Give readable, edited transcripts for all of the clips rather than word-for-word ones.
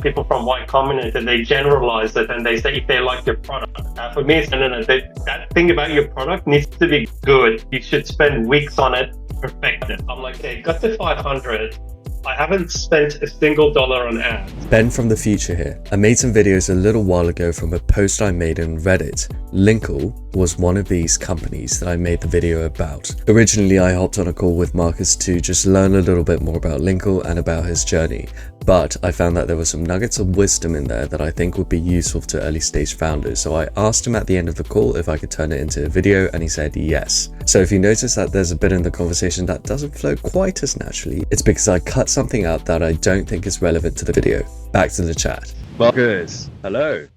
people from white community, they generalize it and they say if they like your product. For me, it's no. That thing about your product needs to be good. You should spend weeks on it, perfect it. I'm like, okay, got to 500. I haven't spent a single dollar on ads. Ben from the future here. I made some videos a little while ago from a post I made on Reddit. Lynkle was one of these companies that I made the video about. Originally, I hopped on a call with Marcus to just learn a little bit more about Lynkle and about his journey. But I found that there were some nuggets of wisdom in there that I think would be useful to early stage founders. So I asked him at the end of the call if I could turn it into a video, and he said yes. So if you notice that there's a bit in the conversation that doesn't flow quite as naturally, it's because I cut something out that I don't think is relevant to the video. Back to the chat. Marcus, hello.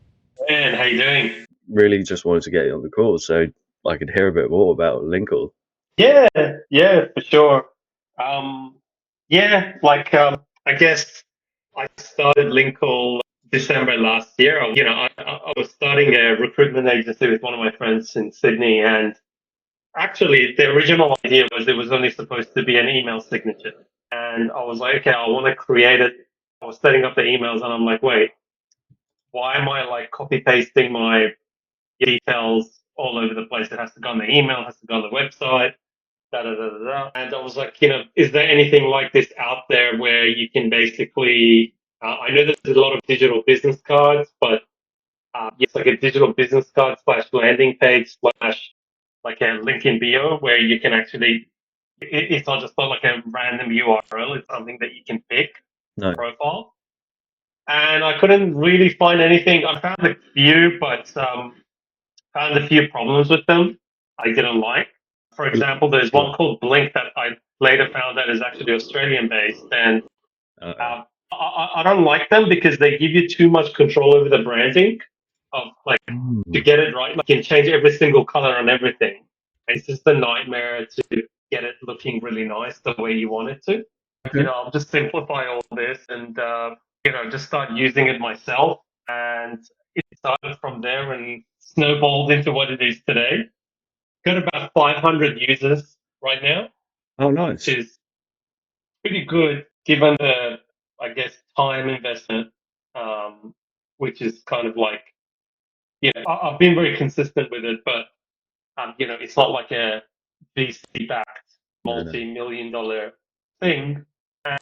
Man, how you doing? Really just wanted to get you on the call so I could hear a bit more about Lynkle. Yeah, for sure. I guess I started Lynkle December last year. I was starting a recruitment agency with one of my friends in Sydney, and actually the original idea was it was only supposed to be an email signature. And I was like, okay, I want to create it. I was setting up the emails, and I'm like, wait, why am I like copy pasting my details all over the place? It has to go on the email, it has to go on the website. Da, da, da, da, da. And I was like, is there anything like this out there where you can basically, I know there's a lot of digital business cards, but it's like a digital business card / landing page / like a link in bio where you can actually, it's not like a random URL, it's something that you can pick, No. profile. And I couldn't really find anything. I found a few, but found a few problems with them I didn't like. For example, there's one called Blink that I later found that is actually Australian based, and I don't like them because they give you too much control over the branding of like to get it right. Like you can change every single color and everything. It's just a nightmare to get it looking really nice the way you want it to. Okay. I'll just simplify all this and just start using it myself, and it started from there and snowballed into what it is today. Got about 500 users right now. Oh, nice. Which is pretty good given the, I guess, time investment, which is kind of like, I've been very consistent with it, but, it's not like a VC-backed multi-million dollar thing.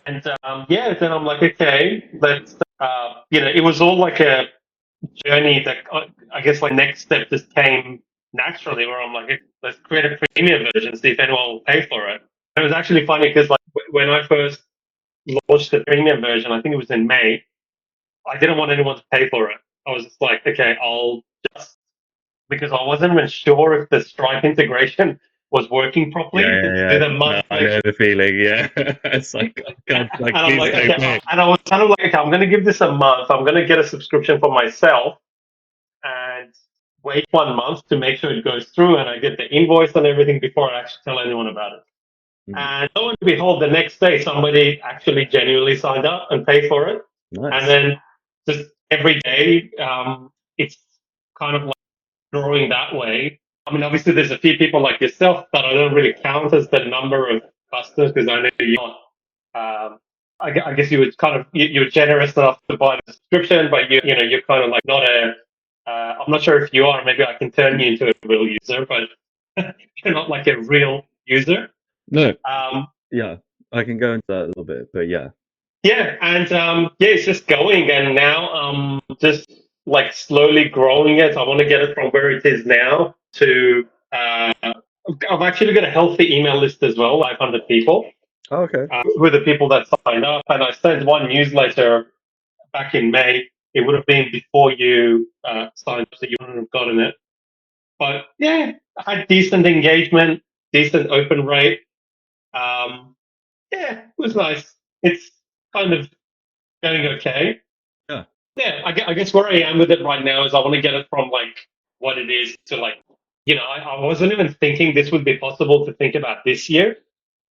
And, then I'm like, okay, let's, it was all like a journey that I guess like next step just came naturally where I'm like, let's create a premium version, see if anyone will pay for it. And it was actually funny because like when I first launched the premium version, I think it was in May, I didn't want anyone to pay for it. I was just like, okay, I'll just, because I wasn't even sure if the Stripe integration was working properly. Yeah. Do the month I know the feeling, yeah. It's like, God, like, and I'm like, please don't okay, and I was kind of like, okay, I'm going to give this a month. I'm going to get a subscription for myself and wait 1 month to make sure it goes through and I get the invoice and everything before I actually tell anyone about it. And lo and behold, the next day somebody actually genuinely signed up and paid for it. Nice. And then just every day, it's kind of like growing that way. I mean, obviously there's a few people like yourself that I don't really count as the number of customers because I know you're not. I guess you would kind of you're generous enough to buy the subscription, but you're kind of like not a. I'm not sure if you are. Maybe I can turn you into a real user, but you're not like a real user. No. Yeah, I can go into that a little bit, but yeah. Yeah, and it's just going, and now just like slowly growing it. I want to get it from where it is now to. I've actually got a healthy email list as well, 500 people. Oh, okay. Who are the people that signed up? And I sent one newsletter back in May. It would have been before you signed up, so you wouldn't have gotten it. But yeah, I had decent engagement, decent open rate. Yeah, it was nice. It's kind of going okay. Yeah. Yeah, I guess where I am with it right now is I want to get it from like what it is to like, I wasn't even thinking this would be possible to think about this year.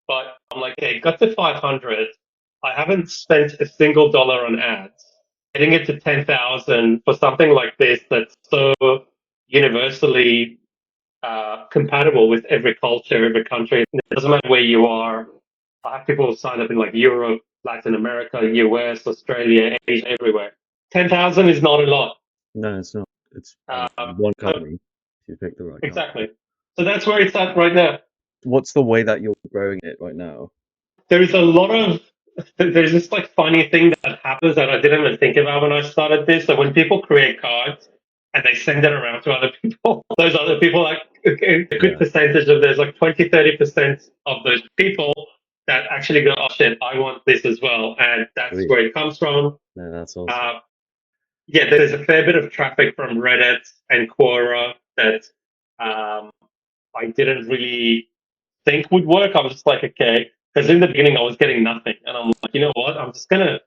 But I'm like, okay, got to 500. I haven't spent a single dollar on ads. Getting it to 10,000 for something like this that's so universally compatible with every culture, every country. It doesn't matter where you are. I have people sign up in like Europe, Latin America, US, Australia, Asia, everywhere. 10,000 is not a lot. No, it's not. It's Um, one so company if you pick the right company. exactly. So that's where it's at right now. What's the way that you're growing it right now? There is a lot of there's this like funny thing that happens that I didn't even think about when I started this. So when people create cards and they send it around to other people, those other people, like a good Yeah, percentage of there's like 20-30% of those people that actually go, oh shit, I want this as well. And that's sweet. where it comes from. No, that's awesome. Uh, yeah, there's a fair bit of traffic from Reddit and Quora that um, I didn't really think would work. I was just like, okay, because in the beginning I was getting nothing, and I'm like, you know what? I'm just gonna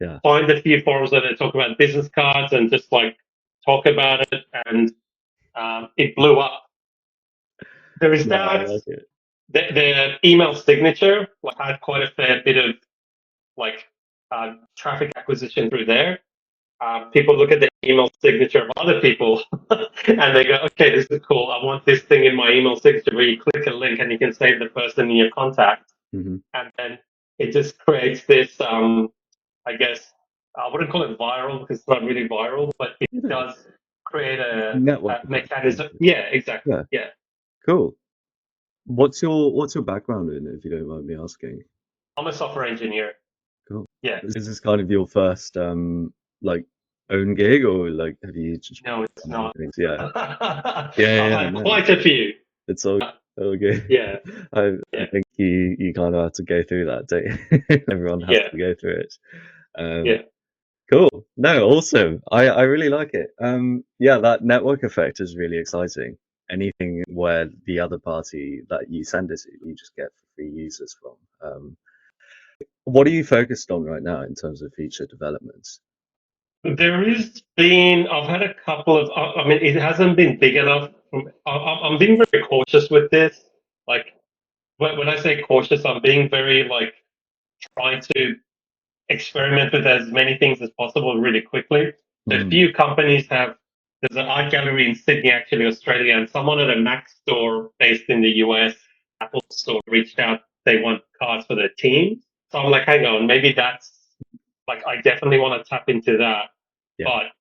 Yeah. find a few forums that they talk about business cards and just like talk about it, and it blew up. There is No, I that. like it. The email signature like had quite a fair bit of like traffic acquisition through there. People look at the email signature of other people and they go, okay, this is cool. I want this thing in my email signature where you click a link and you can save the person in your contact. Hmm. And then it just creates this, I guess, I wouldn't call it viral because it's not really viral, but it You know, does create a network effect. mechanism. Yeah, exactly. Yeah, Yeah. cool. What's your background in, if you don't mind me asking? I'm a software engineer. Cool. Yeah. Is this kind of your first like own gig, or like have you just No, it's done other not. things? Yeah. I've Yeah, yeah, yeah, no. had quite a few. It's all okay. Yeah. I Yeah. think you kind of have to go through that, don't you? Everyone has Yeah. to go through it. Um, Yeah. cool. No, awesome. I really like it. Yeah, that network effect is really exciting. Anything where the other party that you send it to, you just get free users from. What are you focused on right now in terms of feature developments? There is been, I've had a couple of, I mean, it hasn't been big enough. I'm being very cautious with this. Like, when I say cautious, I'm being very, like, trying to experiment with as many things as possible really quickly. So a Mm, few companies have, there's an art gallery in Sydney, actually, Australia, and someone at a Mac store based in the US, Apple store, reached out. They want cards for their team. So I'm like, hang on, maybe that's, like, I definitely want to tap into that. yeah. But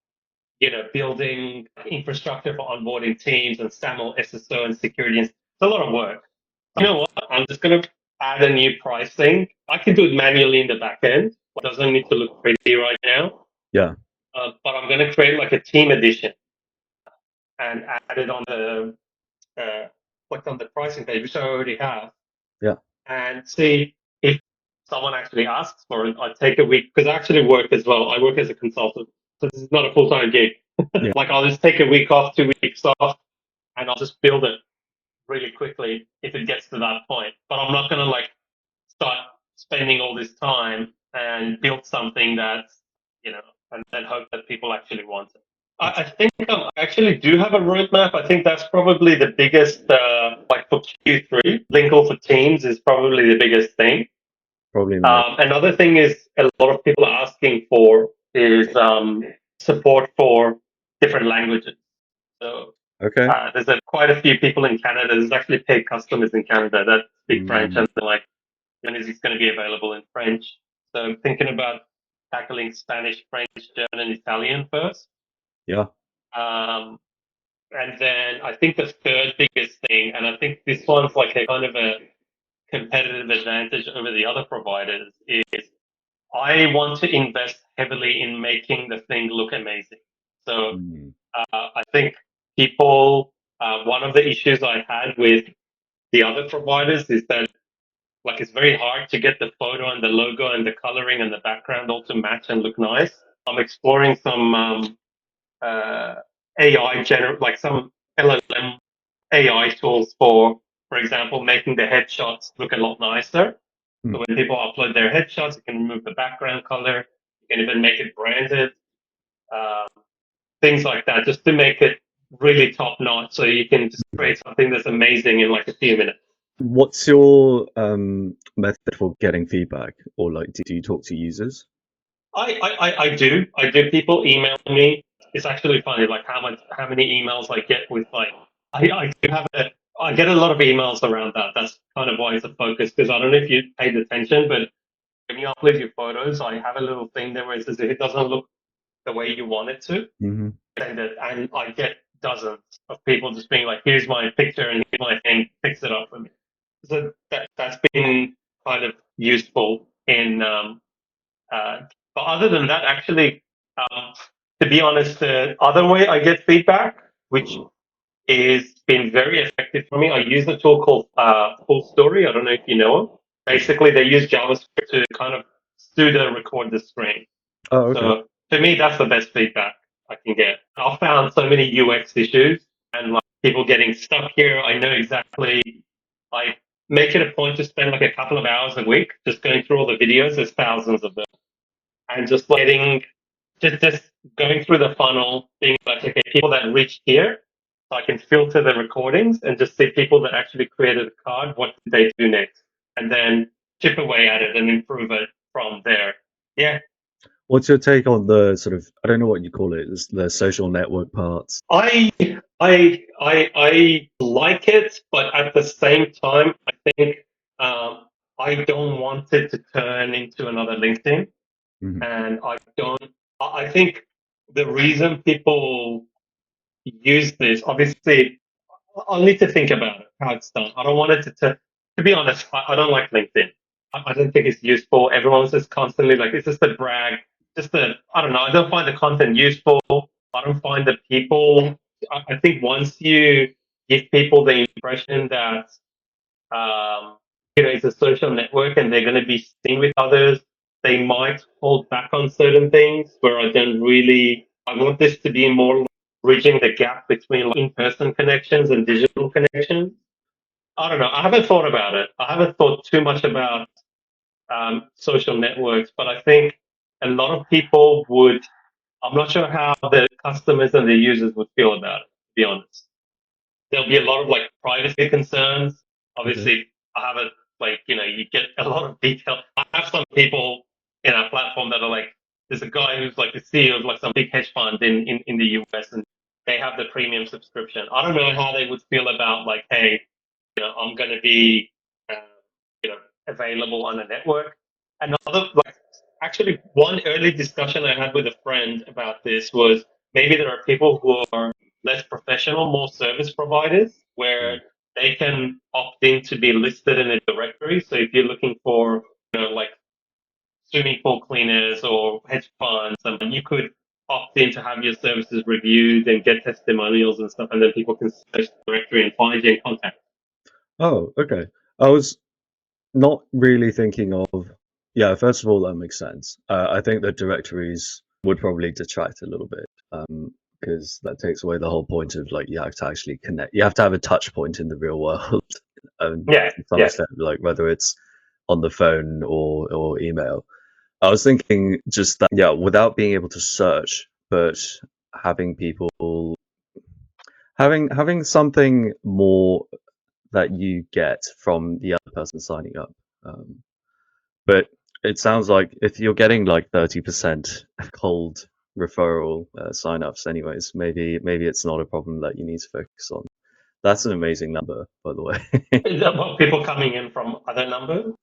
building infrastructure for onboarding teams and SAML, SSO, and security. It's a lot of work. You know what? I'm just going to add a new pricing. I can do it manually in the back end. It doesn't need to look pretty right now. Yeah. But I'm going to create like a team edition and add it on the like on the pricing page, which I already have, Yeah. and see if someone actually asks for it. I take a week because I actually work as well. I work as a consultant, so this is not a full-time gig. Yeah. Like I'll just take a week off, 2 weeks off, and I'll just build it really quickly if it gets to that point. But I'm not gonna like start spending all this time and build something that's and then hope that people actually want it. I think I actually do have a roadmap. I think that's probably the biggest, like for Q3, Lynkle for Teams is probably the biggest thing. Probably my. Another thing is a lot of people are asking for is support for different languages. So Okay. there's quite a few people in Canada. There's actually paid customers in Canada that speak French, Mm, and they're like, when is this going to be available in French? So I'm thinking about tackling Spanish, French, German, and Italian first. yeah. Um, and then I think the third biggest thing, and I think this one's like a kind of a competitive advantage over the other providers, is I want to invest heavily in making the thing look amazing. So Mm, I think people, one of the issues I had with the other providers is that like it's very hard to get the photo and the logo and the coloring and the background all to match and look nice. I'm exploring some AI like some LLM AI tools for example, making the headshots look a lot nicer. mm. So when people upload their headshots, you can remove the background color. You can even make it branded. Um, Things like that, just to make it really top notch. So you can just create something that's amazing in like a few minutes. What's your method for getting feedback, or like do you talk to users? I do. I do. People email me. It's actually funny, like how many emails I get with like I do have I get a lot of emails around that. That's kind of why it's a focus because I don't know if you paid attention, but when you upload your photos, I have a little thing there where it says if it doesn't look the way you want it to, Mm-hmm. send it, and I get dozens of people just being like, "Here's my picture and here's my thing, fix it up for me." So that's been kind of useful in. But other than that, actually, um, to be honest, the other way I get feedback, which is been very effective for me. I use a tool called Full Story. I don't know if you know it. Basically, they use JavaScript to kind of pseudo record the screen. Oh, okay. So to me, that's the best feedback I can get. I've found so many UX issues and like people getting stuck here. I know exactly. I make it a point to spend like a couple of hours a week just going through all the videos. There's thousands of them, and just getting just going through the funnel, being like, okay, people that reached here, so I can filter the recordings and just see people that actually created a card. What did they do next? And then chip away at it and improve it from there. Yeah, What's your take on the sort of, I don't know what you call it, the social network parts? I like it, but at the same time, I think I don't want it to turn into another LinkedIn, Hmm. and I don't. I think the reason people use this, obviously, I'll need to think about it how it's done. I don't want it to be honest, I don't like LinkedIn. I don't think it's useful. Everyone's just constantly like, it's just a brag, I don't know. I don't find the content useful. I don't find the people. I think once you give people the impression that, it's a social network and they're going to be seen with others, they might hold back on certain things where I want this to be more like bridging the gap between like in-person connections and digital connections. I don't know. I haven't thought about it. I haven't thought too much about social networks, but I think a lot of people would. I'm not sure how the customers and the users would feel about it, to be honest. There'll be a lot of like privacy concerns. Okay. Obviously, I have a like you get a lot of detail. I have some people in our platform that are like, there's a guy who's like the CEO of like some big hedge fund in the US, and they have the premium subscription. I don't know how they would feel about like, hey, I'm going to be, uh, you know, available on a network. Another, like, actually, one early discussion I had with a friend about this was maybe there are people who are less professional, more service providers, where Mm. they can opt in to be listed in a directory. So if you're looking for, like swimming pool cleaners or hedge funds, you could opt in to have your services reviewed and get testimonials and stuff, and then people can search the directory and find you and contact. Oh, okay. I was not really thinking of, yeah, first of all, that makes sense. I think that directories would probably detract a little bit, because that takes away the whole point of like you have to actually connect. You have to have a touch point in the real world, Yeah, to some yeah. extent, like whether it's on the phone or email. I was thinking just that, yeah, without being able to search, but having people having something more that you get from the other person signing up. Um, but it sounds like if you're getting like 30% cold referral signups, anyways, maybe it's not a problem that you need to focus on. That's an amazing number, by the way. Is that what people coming in from other numbers?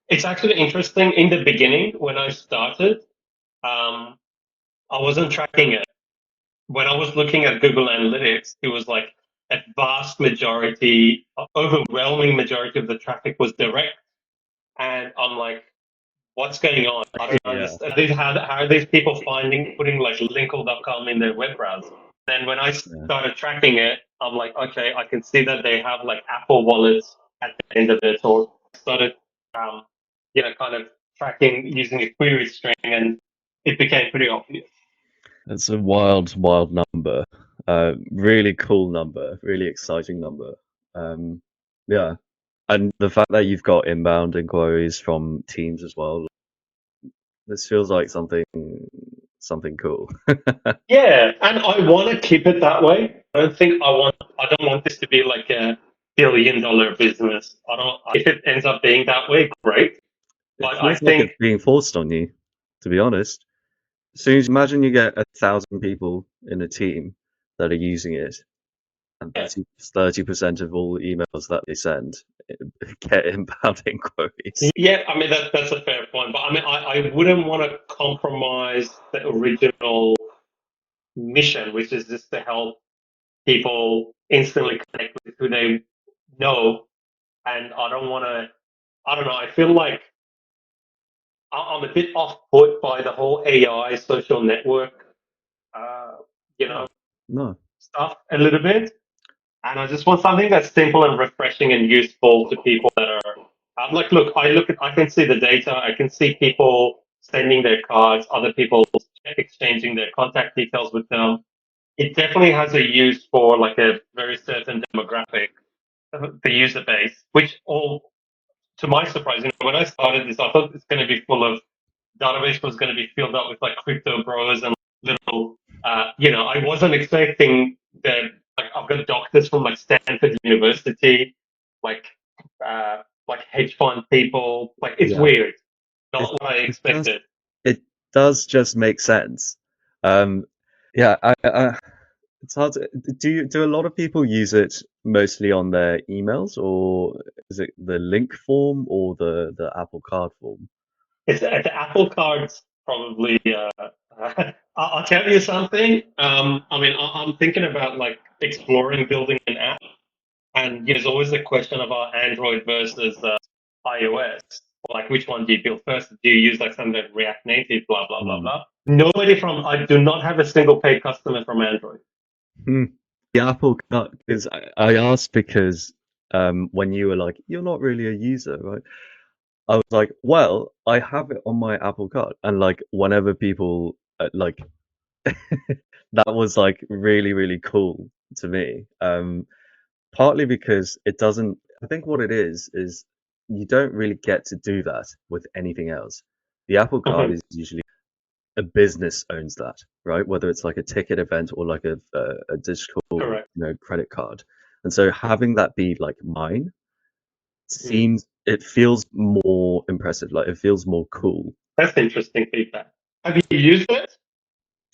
It's actually interesting. In the beginning, when I started, um, I wasn't tracking it. When I was looking at Google Analytics, it was like a vast majority, overwhelming majority of the traffic was direct. And I'm like, what's going on? I don't Yeah. understand. How are these people putting like Lynkle.com in their web browser? Then when I Yeah. started tracking it, I'm like, okay, I can see that they have like Apple wallets at the end of it, or started, um, kind of tracking using a query string, and it became pretty obvious. It's a wild number. Really cool number, really exciting number. Um, yeah. And the fact that you've got inbound inquiries from teams as well, this feels like something cool. Yeah, and I want to keep it that way. I don't want this to be like a $1 billion business. I don't. If it ends up being that way, great. It But I feels like think it's being forced on you, to be honest. As soon as imagine you get 1,000 people in a team that are using it, and yeah, 30% of all emails that they send get inbound inquiries. Yeah, I mean that's a fair point, but I mean I wouldn't want to compromise the original mission, which is just to help people instantly connect with who they know, and I don't want to. I don't know. I feel like I'm a bit off put by the whole AI social network, uh, you know, Oh, no. stuff a little bit. And I just want something that's simple and refreshing and useful to people that are. I'm like, I can see the data. I can see people sending their cards, other people exchanging their contact details with them. It definitely has a use for like a very certain demographic, the user base, which all, to my surprise, when I started this, I thought it's going to be full of database was going to be filled up with like crypto bros and little, I wasn't expecting that. Like I've got doctors from like Stanford University, like, like hedge fund people. Like it's Yeah. weird, It, not what I it does expected. it does just make sense. Um, yeah, it's hard to, do a lot of people use it mostly on their emails, or is it the link form or the Apple Card form? It's the Apple Cards probably. I'll tell you something. I mean, I'm thinking about like exploring building an app. And there's always the question about Android versus iOS. Like, which one do you build first? Do you use like something like React Native, blah, blah, blah, Mm. blah? I do not have a single paid customer from Android. Hmm. The Apple Card, because I asked because when you were like, you're not really a user, right? I was like, well, I have it on my Apple Card, and like whenever people like that was like really really cool to me. Partly because it doesn't. I think what it is you don't really get to do that with anything else. The Apple Card Mhm. is usually a business owns that, right? Whether it's like a ticket event or like a digital, Correct. credit card. And so having that be like mine Mm. it feels more impressive. Like it feels more cool. That's interesting feedback. Have you used it?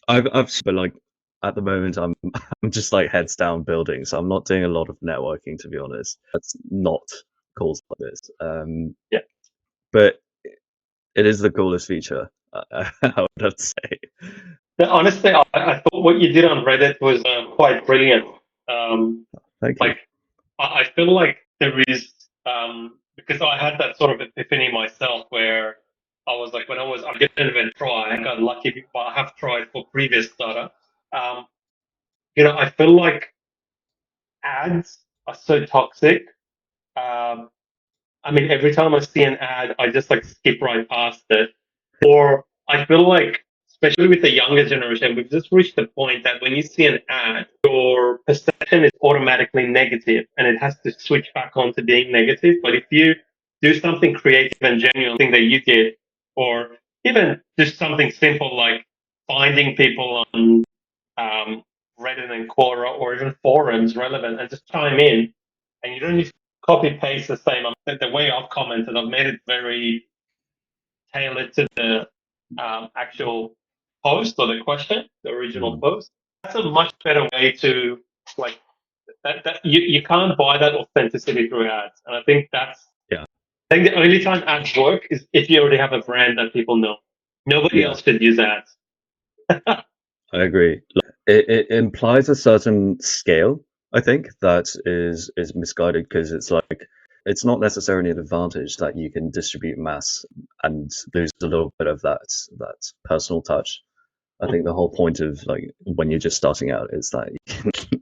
But like at the moment I'm just like heads down building, so I'm not doing a lot of networking to be honest. That's not calls like this. Yeah. But it is the coolest feature. I would have to say. Honestly, I thought what you did on Reddit was quite brilliant. Um, Thank you. like, I feel like there is, because I had that sort of epiphany myself where I was like, I didn't even try. I got lucky, but I have tried for previous startups. Um, I feel like ads are so toxic. Um, I mean, every time I see an ad, I just like skip right past it. Or I feel like, especially with the younger generation, we've just reached the point that when you see an ad, your perception is automatically negative and it has to switch back on to being negative. But if you do something creative and genuine thing that you did, or even just something simple like finding people on um, Reddit and Quora or even forums relevant and just chime in, and you don't need to copy paste the same. The way I've commented, I've made it very tailored to the actual post or the question, the original Mm, post. That's a much better way to like that you can't buy that authenticity through ads. And yeah, I think the only time ads work is if you already have a brand that people know. Nobody yeah, else should use ads. I agree. Like, it implies a certain scale, I think, that is misguided because it's like it's not necessarily an advantage that you can distribute mass and lose a little bit of that personal touch. I think the whole point of like when you're just starting out is that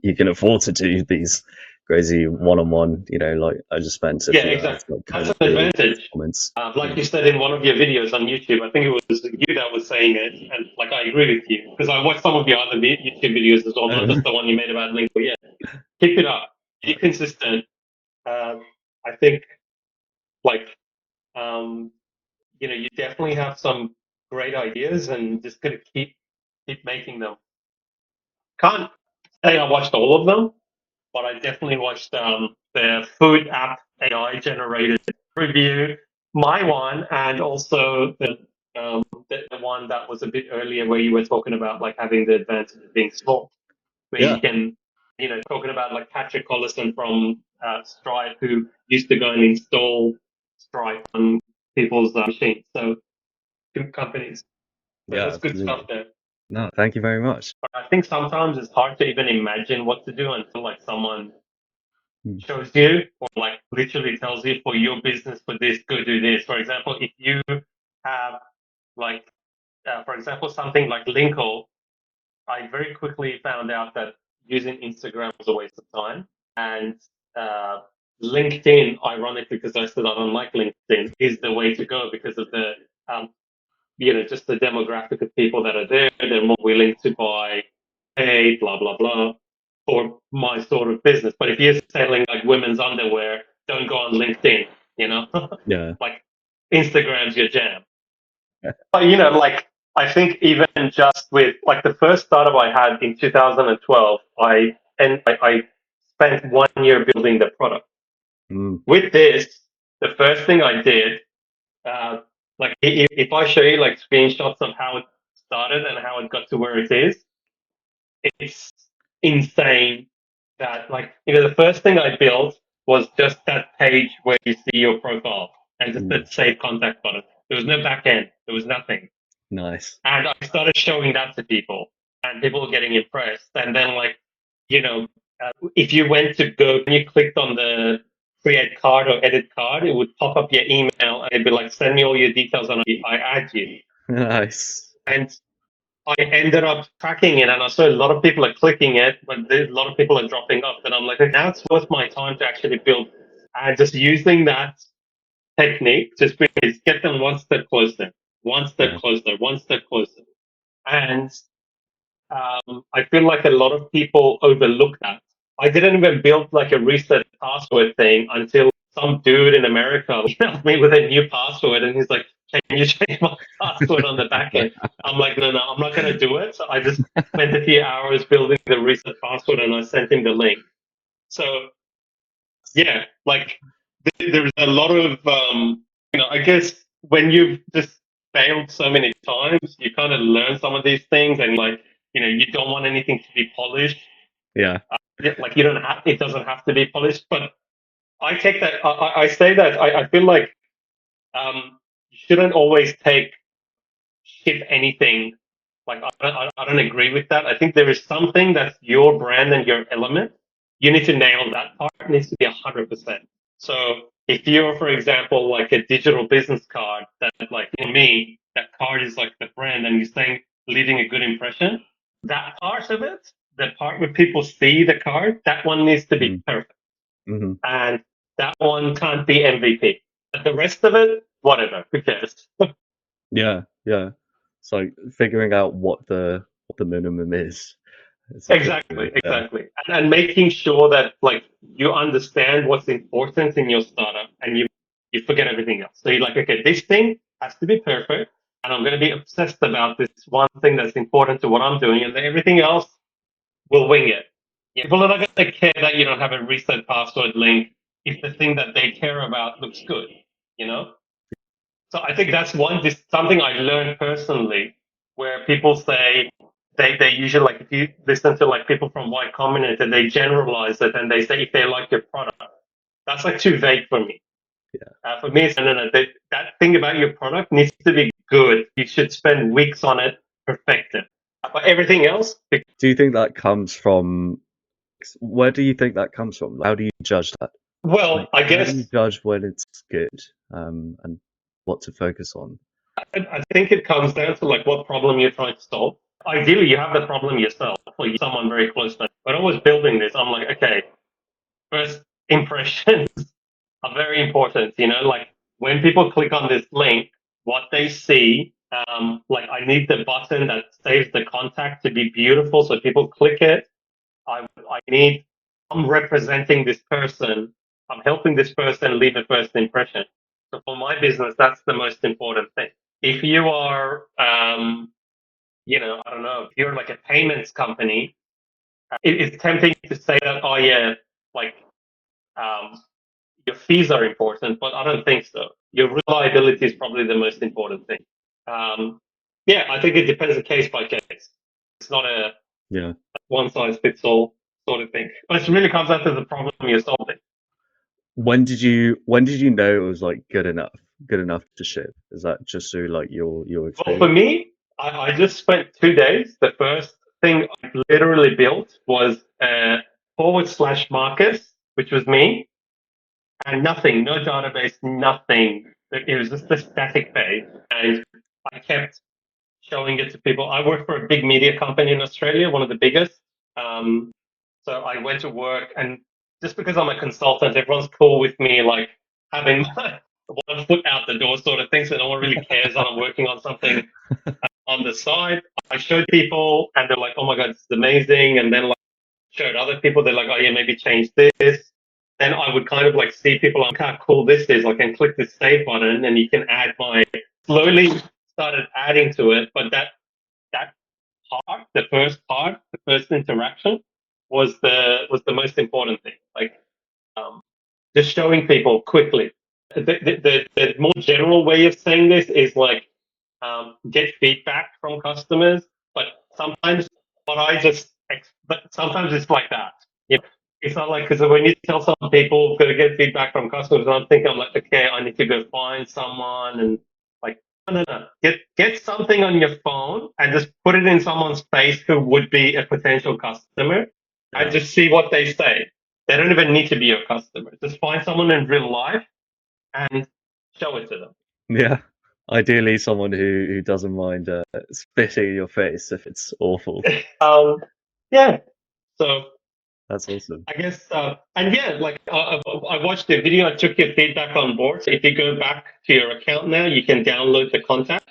you can afford to do these crazy one-on-one. Like I just spent a Yeah, few hours exactly. like That's combing an through all these advantage. comments. Like you said in one of your videos on YouTube, I think it was you that was saying it, and like I agree with you because I watched some of your other YouTube videos as well, not just the one you made about Lynkle. Yeah, keep it up, be consistent. I think like um, you definitely have some great ideas, and just gonna keep making them. Can't say I watched all of them, but I definitely watched the food app AI generated review, my one, and also the one that was a bit earlier where you were talking about like having the advantage of being small, where Yeah, you can talking about like Patrick Collison from Stripe, who used to go and install Stripe on people's machines. So two companies. So Yeah, that's good stuff absolutely. there. No, thank you very much. But I think sometimes it's hard to even imagine what to do until like someone Mm, shows you or like literally tells you for your business for this, go do this. For example, if you have like, for example, something like Lynkle, I very quickly found out that using Instagram was a waste of time. And uh, LinkedIn, ironically, because I said I don't like LinkedIn, is the way to go because of the, um, just the demographic of people that are there. They're more willing to buy, pay, blah, blah, blah, for my sort of business. But if you're selling like women's underwear, don't go on LinkedIn, you know? yeah. Like Instagram's your jam. But like I think even just with like the first startup I had in 2012, I spent 1 year building the product. Mm, With this, the first thing I did, like if I show you like screenshots of how it started and how it got to where it is, it's insane. That like the first thing I built was just that page where you see your profile and just mm, that save contact button. There was no back end. There was nothing. nice. And I started showing that to people, and people were getting impressed. And then, like, you know, if you went to go and you clicked on the create card or edit card, it would pop up your email and it'd be like, send me all your details and I add you. Nice. And I ended up tracking it, and I saw a lot of people are clicking it, but a lot of people are dropping off. And I'm like, okay, now it's worth my time to actually build. And just using that technique, just please get them one step closer, one step Yeah. closer, one step closer. And I feel like a lot of people overlook that. I didn't even build like a reset password thing until some dude in America emailed me with a new password, and he's like, "Can you change my password on the back end?" I'm like, "No, no, I'm not going to do it." So I just spent a few hours building the reset password, and I sent him the link. So yeah, like there's a lot of I guess when you've just failed so many times, you kind of learn some of these things, and like you don't want anything to be polished. Yeah. Like you don't have, it doesn't have to be polished. But I take that. I say that I feel like you shouldn't always ship anything. Like I don't agree with that. I think there is something that's your brand and your element. You need to nail that part. It needs to be 100%. So if you're, for example, like a digital business card that, like for me, that card is like the brand, and you're saying leaving a good impression. That part of it, the part where people see the card, that one needs to be Mm, perfect, hmm. and that one can't be MVP. But the rest of it, whatever, who cares? Yeah. Yeah. It's like figuring out what the minimum is. Exactly, Essentially. Yeah. exactly. And making sure that like you understand what's important in your startup, and you forget everything else. So you're like, okay, this thing has to be perfect, and I'm going to be obsessed about this one thing that's important to what I'm doing, and then everything else will wing it. Yeah, people are not going to care that you don't have a reset password link if the thing that they care about looks good, you know? So I think that's something I learned personally, where people say they usually, like, if you listen to like people from Y Combinator, they generalize it and they say if they like your product. That's like too vague for me. Yeah. For me, it's no, no, no. That thing about your product needs to be good. You should spend weeks on it, perfect it. But everything else, Do you think that comes from? Where do you think that comes from? How do you judge that? well, Like, I how do you guess judge when it's good, and what to focus on? I think it comes down to like what problem you're trying to solve. Ideally, you have the problem yourself or someone very close to you. But I was building this. I'm like, okay, first impressions are very important. Like when people click on this link, what they see, like I need the button that saves the contact to be beautiful, so people click it. I need. I'm representing this person. I'm helping this person leave a first impression. So for my business, that's the most important thing. If you are, I don't know, if you're like a payments company, it's tempting to say that, oh yeah, like um, your fees are important, but I don't think so. Your reliability is probably the most important thing. Um, yeah, I think it depends on case by case. It's not a Yeah. one size fits all. sort of thing. But it really comes down to the problem you're solving. When did you know it was like good enough to ship? Is that just through like your Well, for experience? me, I just spent 2 days. The first thing I literally built was / Marcus, which was me, and nothing, no database, nothing. It was just a static page, and I kept showing it to people. I work for a big media company in Australia, one of the biggest. Um, so I went to work, and just because I'm a consultant, everyone's cool with me, like having one foot out the door sort of thing. So no one really cares that I'm working on something on the side. I showed people, and they're like, "Oh my god, this is amazing!" And then like showed other people, they're like, "Oh yeah, maybe change this." Then I would kind of like see people, like, how cool this is. Like, I can click this save button, and you can add my. Slowly started adding to it, but that part, the first interaction, was the most important thing. Like, um, just showing people quickly. The more general way of saying this is like, get feedback from customers, but sometimes what I just, but sometimes it's like that. You know, it's not like, because when you tell some people going to get feedback from customers, I'm like, okay, I need to go find someone and like, no. Get something on your phone and just put it in someone's face who would be a potential customer, and Yeah. just see what they say. They don't even need to be your customer. Just find someone in real life and show it to them. Yeah. Ideally, someone who doesn't mind spitting in your face if it's awful. Yeah. So That's awesome. I guess, and yeah, like I watched the video. I took your feedback on board. So if you go back to your account now, you can download the contact.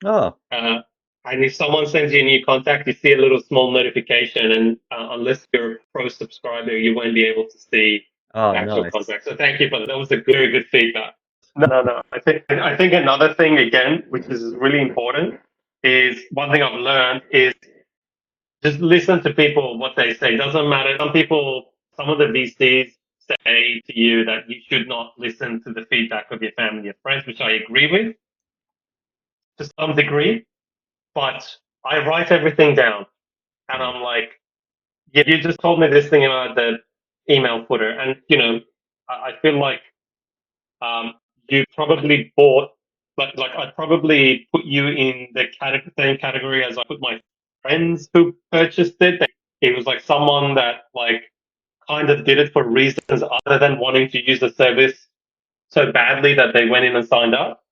Oh, Uh, and if someone sends you a new contact, you see a little small notification. And unless you're a pro subscriber, you won't be able to see the actual nice. contact. So thank you for that. That was a very good feedback. No. I think another thing again, which is really important, is one thing I've learned is just listen to people what they say. Doesn't matter. Some of the VCs say to you that you should not listen to the feedback of your family and friends, which I agree with to some degree. But I write everything down, and I'm like, yeah, you just told me this thing about the email footer, and I feel like um, you probably bought, like I'd probably put you in the same category as I put my friends who purchased it. It was like someone that like kind of did it for reasons other than wanting to use the service so badly that they went in and signed up.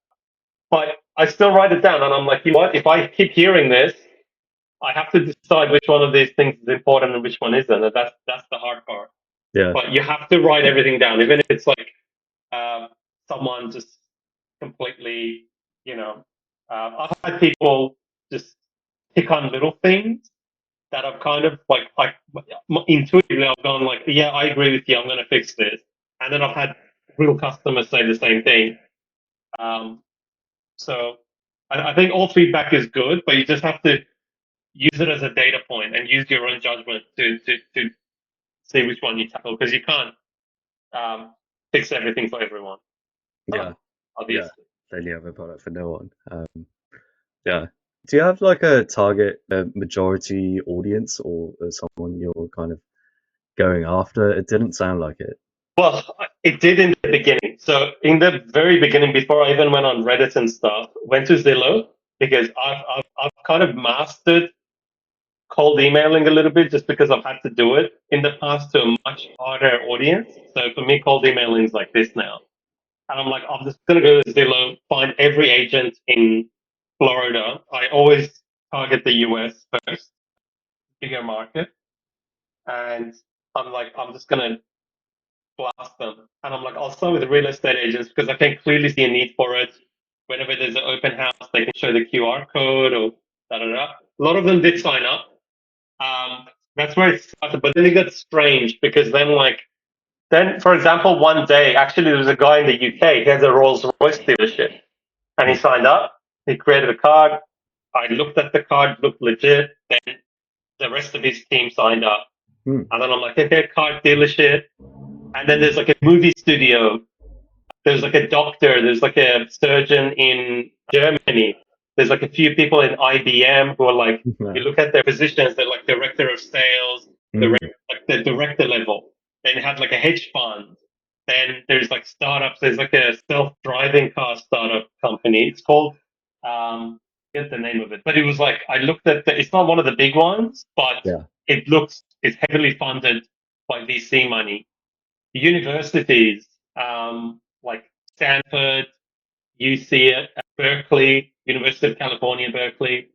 But I still write it down, and I'm like, you know what? If I keep hearing this, I have to decide which one of these things is important and which one isn't. And that's the hard part. Yeah. But you have to write everything down, even if it's like someone just completely, I've had people just pick on little things that I've kind of like intuitively I've gone like, yeah, I agree with you. I'm going to fix this, and then I've had real customers say the same thing. So I think all feedback is good, but you just have to use it as a data point and use your own judgment to see which one you tackle, because you can't um, fix everything for everyone, Yeah. Yeah. obviously. Then you have a product for no one. Yeah. Do you have like a target majority audience or someone you're kind of going after? It didn't sound like it. Well, it did in the beginning. So in the very beginning, before I even went on Reddit and stuff, went to Zillow, because I've kind of mastered cold emailing a little bit, just because I've had to do it in the past to a much harder audience. So for me, cold emailing is like this now. And I'm like, I'm just going to go to Zillow, find every agent in Florida. I always target the US first, bigger market. And I'm like, I'm just going to blast them. And I'm like, I'll start with real estate agents because I can clearly see a need for it. Whenever there's an open house, they can show the QR code or da da da. A lot of them did sign up. That's where it started. But then it got strange, because then, for example, one day, actually, there was a guy in the UK. He has a Rolls Royce dealership, and he signed up. He created a card. I looked at the card, looked legit. Then the rest of his team signed up. Hmm. And then I'm like, okay, card dealership. And then there's like a movie studio. There's like a doctor. There's like a surgeon in Germany. There's like a few people in IBM who are like, you look at their positions, they're like director of sales, Hmm. like like the director level. Then you have like a hedge fund. Then there's like startups. There's like a self-driving car startup company. It's called I forget the name of it, but it was like I looked at it's not one of the big ones, but Yeah. it's heavily funded by VC money. Universities like Stanford, UC, Berkeley, University of California, Berkeley.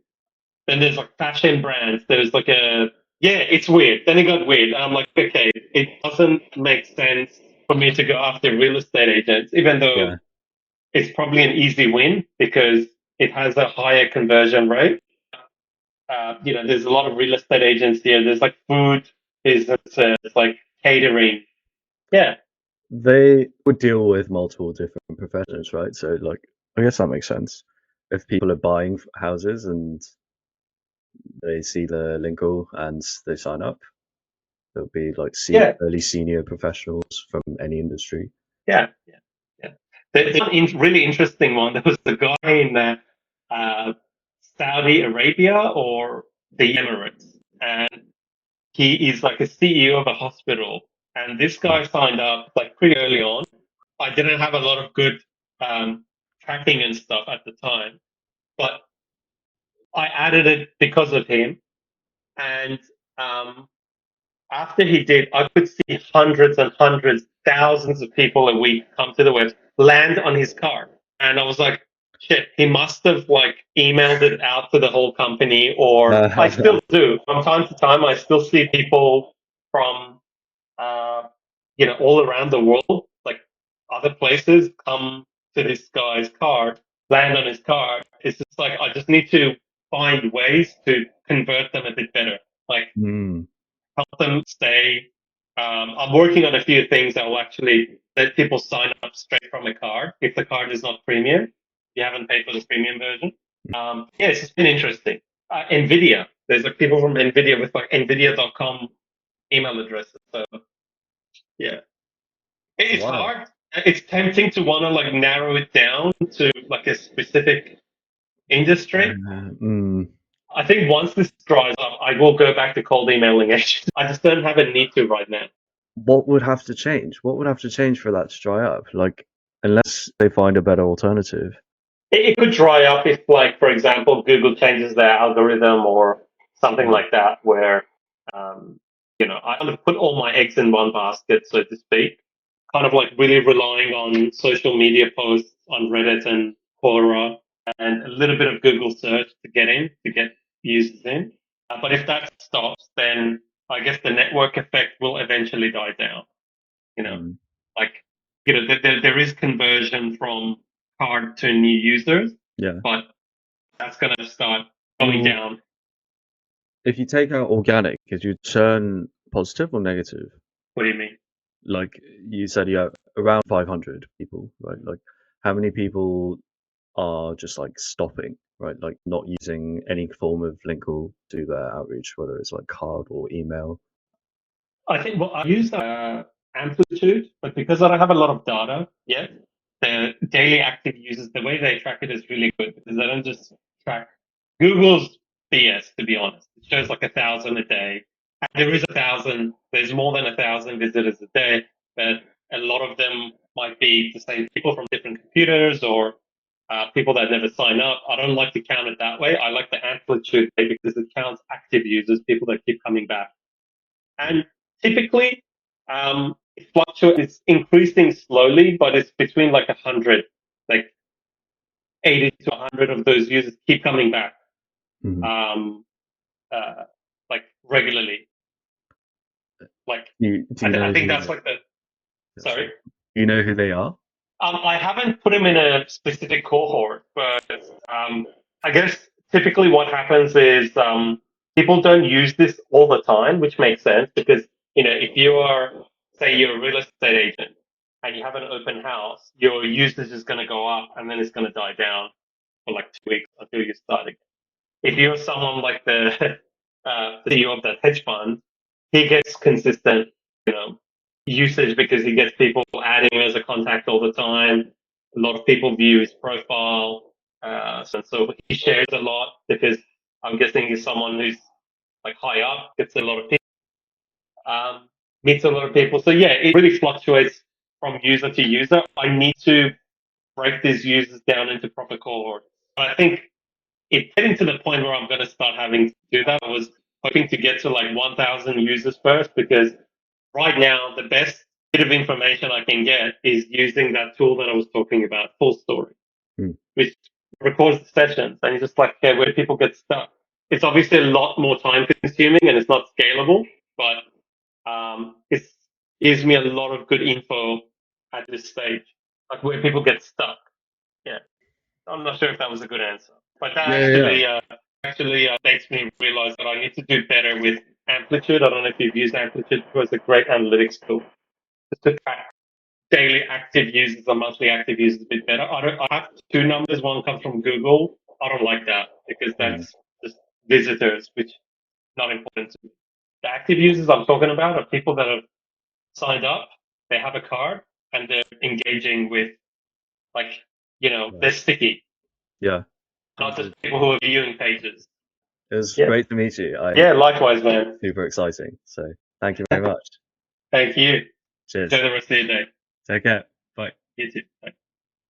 Then there's like fashion brands. There's like it's weird. Then it got weird. I'm like, okay, it doesn't make sense for me to go after real estate agents, even though Yeah. it's probably an easy win because it has a higher conversion rate. There's a lot of real estate agents here. There's like food businesses, like catering. Yeah, They would deal with multiple different professions, right? So, like, I guess that makes sense. If people are buying houses and they see the Lynkle and they sign up, there'll be like yeah, early senior professionals from any industry. yeah, yeah, yeah. There's one really interesting one. There was a guy in uh, Saudi Arabia or the Emirates, and he is like a CEO of a hospital. And this guy signed up like pretty early on. I didn't have a lot of good um, tracking and stuff at the time, but I added it because of him. And um, after he did, I could see hundreds and hundreds, thousands of people a week come to the website, land on his car. And I was like, shit, he must have like emailed it out to the whole company, or I still do. From time to time, I still see people from, uh, all around the world, like other places, come to this guy's car, land on his car. It's just like, I just need to find ways to convert them a bit better. Like, Mm, help them stay. I'm working on a few things that will actually let people sign up straight from a card if the card is not premium. You haven't paid for the premium version. Yeah, it's just been interesting. Nvidia. There's like people from Nvidia with like Nvidia.com email addresses. So yeah, it's wow. hard. It's tempting to want to like narrow it down to like a specific industry. Mm. I think once this dries up, I will go back to cold emailing agents. I just don't have a need to right now. What would have to change? What would have to change for that to dry up? Like, unless they find a better alternative. It could dry up if, like, for example, Google changes their algorithm or something Mm. like that, where, I kind of put all my eggs in one basket, so to speak, kind of like really relying on social media posts on Reddit and Quora and a little bit of Google search to get users in. But if that stops, then I guess the network effect will eventually die down. You know, Mm. like, there is conversion from card to new users, Yeah. but that's going to start going You, down. if you take out organic, is your churn positive or negative? What do you mean? Like you said, you have around 500 people, right? Like, how many people are just like stopping, right? Like not using any form of Linkle to their outreach, whether it's like card or email. I think, well, I use Amplitude, but because I don't have a lot of data yet, the daily active users, the way they track it is really good because they don't just track Google's BS, to be honest. It shows like 1,000 a day. And there is 1,000, there's more than 1,000 visitors a day, but a lot of them might be the same people from different computers or people that never sign up. I don't like to count it that way. I like the Amplitude way because it counts active users, people that keep coming back. And typically, it fluctuates. It's increasing slowly, but it's between like 100, like 80 to 100 of those users keep coming back, Mhm. um, uh, like regularly. Like, Do you I know think who? that's like the, Sorry. sorry. Do you know who they are? I haven't put them in a specific cohort, but I guess typically what happens is people don't use this all the time, which makes sense because if you are, say, you're a real estate agent and you have an open house, your usage is going to go up and then it's going to die down for like 2 weeks until you start again. If you're someone like the CEO of that hedge fund, he gets consistent, usage because he gets people adding him as a contact all the time. A lot of people view his profile, so he shares a lot because I'm guessing he's someone who's like high up, gets a lot of people. meets a lot of people. So yeah, it really fluctuates from user to user. I need to break these users down into proper cohorts. But I think it's getting to the point where I'm going to start having to do that. I was hoping to get to like 1,000 users first, because right now the best bit of information I can get is using that tool that I was talking about, Full Story, Hmm. which records the sessions. And you're just like, okay, where do people get stuck? It's obviously a lot more time consuming and it's not scalable, but it gives me a lot of good info at this stage, like where people get stuck. Yeah, I'm not sure if that was a good answer, but that Yeah. actually makes me realize that I need to do better with Amplitude. I don't know if you've used Amplitude. It was a great analytics tool just to track daily active users and monthly active users a bit better. I have two numbers. One comes from Google. I don't like that because that's just visitors, which is not important to me. The active users I'm talking about are people that have signed up, they have a card, and they're engaging with, like, they're sticky, Yeah. not just people who are viewing pages. It was Yeah. great to meet you. Yeah, likewise, man. Super exciting. So thank you very much. Thank you. Cheers. Enjoy the rest of your day. Take care. Bye. You too. Bye.